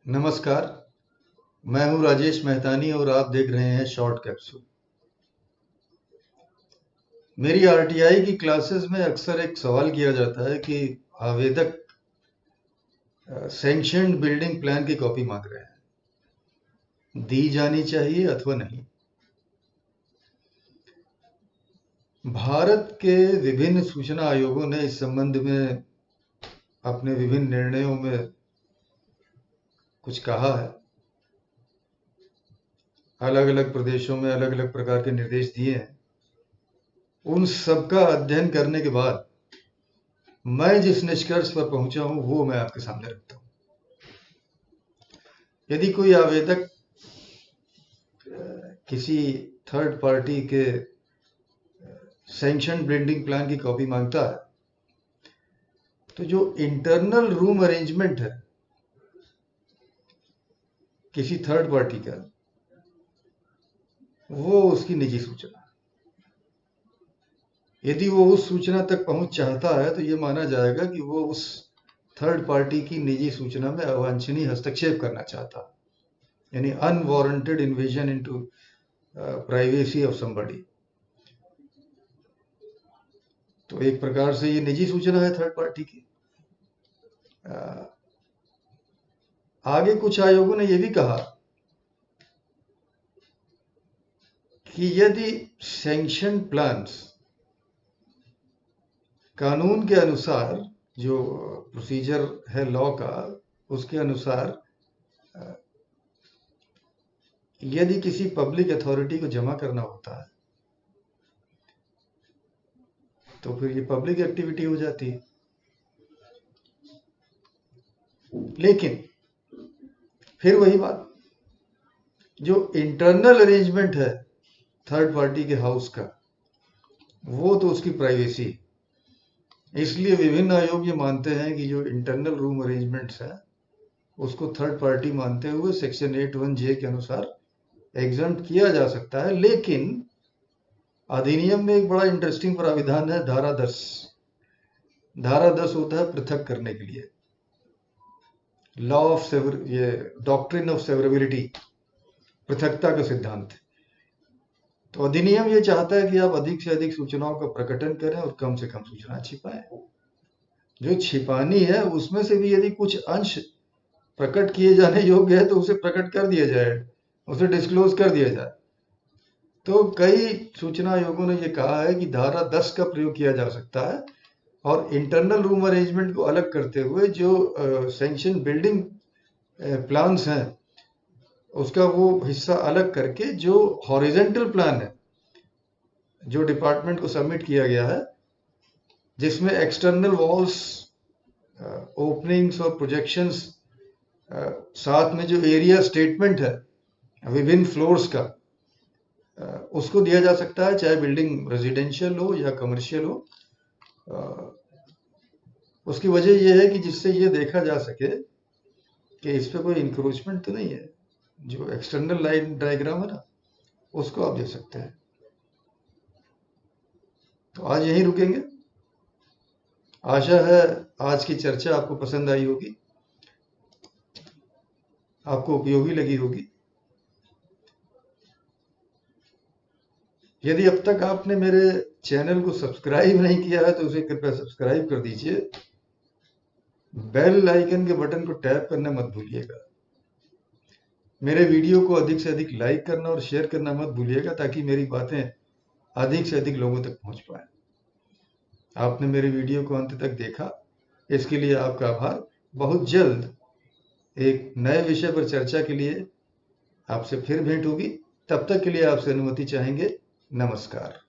नमस्कार। मैं हूं राजेश मेहतानी और आप देख रहे हैं शॉर्ट कैप्सूल। मेरी आरटीआई की क्लासेस में अक्सर एक सवाल किया जाता है कि आवेदक सैंक्शन्ड बिल्डिंग प्लान की कॉपी मांग रहे हैं, दी जानी चाहिए अथवा नहीं। भारत के विभिन्न सूचना आयोगों ने इस संबंध में अपने विभिन्न निर्णयों में कुछ कहा है। अलग अलग प्रदेशों में अलग अलग प्रकार के निर्देश दिए हैं। उन सबका अध्ययन करने के बाद मैं जिस निष्कर्ष पर पहुंचा हूं वो मैं आपके सामने रखता हूं। यदि कोई आवेदक किसी थर्ड पार्टी के सैंक्शन बिल्डिंग प्लान की कॉपी मांगता है तो जो इंटरनल रूम अरेंजमेंट है किसी थर्ड पार्टी का, वो उसकी निजी सूचना है। यदि वो उस सूचना तक पहुंच चाहता है तो ये माना जाएगा कि वो उस थर्ड पार्टी की निजी सूचना में अवांछनीय हस्तक्षेप करना चाहता है, यानी unwarranted invasion into privacy of somebody. तो एक प्रकार से ये निजी सूचना है थर्ड पार्टी की। आगे कुछ आयोगों ने यह भी कहा कि यदि सैंक्शन प्लान्स कानून के अनुसार, जो प्रोसीजर है लॉ का, उसके अनुसार यदि किसी पब्लिक अथॉरिटी को जमा करना होता है तो फिर ये पब्लिक एक्टिविटी हो जाती है। लेकिन फिर वही बात, जो इंटरनल अरेंजमेंट है थर्ड पार्टी के हाउस का, वो तो उसकी प्राइवेसी। इसलिए विभिन्न आयोग ये मानते हैं कि जो इंटरनल रूम अरेंजमेंट्स है उसको थर्ड पार्टी मानते हुए सेक्शन 81J के अनुसार एग्जम्प्ट किया जा सकता है। लेकिन अधिनियम में एक बड़ा इंटरेस्टिंग प्राविधान है, धारा 10। धारा 10 होता है पृथक करने के लिए, लॉ ऑफ ये डॉक्ट्रिन ऑफ सेवरेबिलिटी, पृथकता का सिद्धांत। तो अधिनियम ये चाहता है कि आप अधिक से अधिक सूचनाओं का प्रकटन करें और कम से कम सूचना छिपाएं। जो छिपानी है उसमें से भी यदि कुछ अंश प्रकट किए जाने योग्य है तो उसे प्रकट कर दिया जाए, उसे डिस्क्लोज कर दिया जाए। तो कई सूचना आयोगों ने यह कहा है कि धारा 10 का प्रयोग किया जा सकता है और इंटरनल रूम अरेंजमेंट को अलग करते हुए जो सैंक्शन बिल्डिंग प्लान्स हैं उसका वो हिस्सा अलग करके जो हॉरिजेंटल प्लान है जो डिपार्टमेंट को सबमिट किया गया है, जिसमें एक्सटर्नल वॉल्स, ओपनिंग्स और प्रोजेक्शंस, साथ में जो एरिया स्टेटमेंट है विभिन्न फ्लोर्स का, उसको दिया जा सकता है, चाहे बिल्डिंग रेजिडेंशियल हो या कमर्शियल हो। उसकी वजह यह है कि जिससे ये देखा जा सके कि इस पे कोई इंक्रोचमेंट तो नहीं है। जो एक्सटर्नल लाइन डायग्राम है ना, उसको आप दे सकते हैं। तो आज यहीं रुकेंगे। आशा है आज की चर्चा आपको पसंद आई होगी, आपको उपयोगी लगी होगी। यदि अब तक आपने मेरे चैनल को सब्सक्राइब नहीं किया है तो उसे कृपया सब्सक्राइब कर दीजिए। बेल आइकन के बटन को टैप करना मत भूलिएगा। मेरे वीडियो को अधिक से अधिक लाइक करना और शेयर करना मत भूलिएगा ताकि मेरी बातें अधिक से अधिक लोगों तक पहुंच पाए। आपने मेरे वीडियो को अंत तक देखा, इसके लिए आपका आभार। बहुत जल्द एक नए विषय पर चर्चा के लिए आपसे फिर भेंट होगी। तब तक के लिए आपसे अनुमति चाहेंगे। नमस्कार।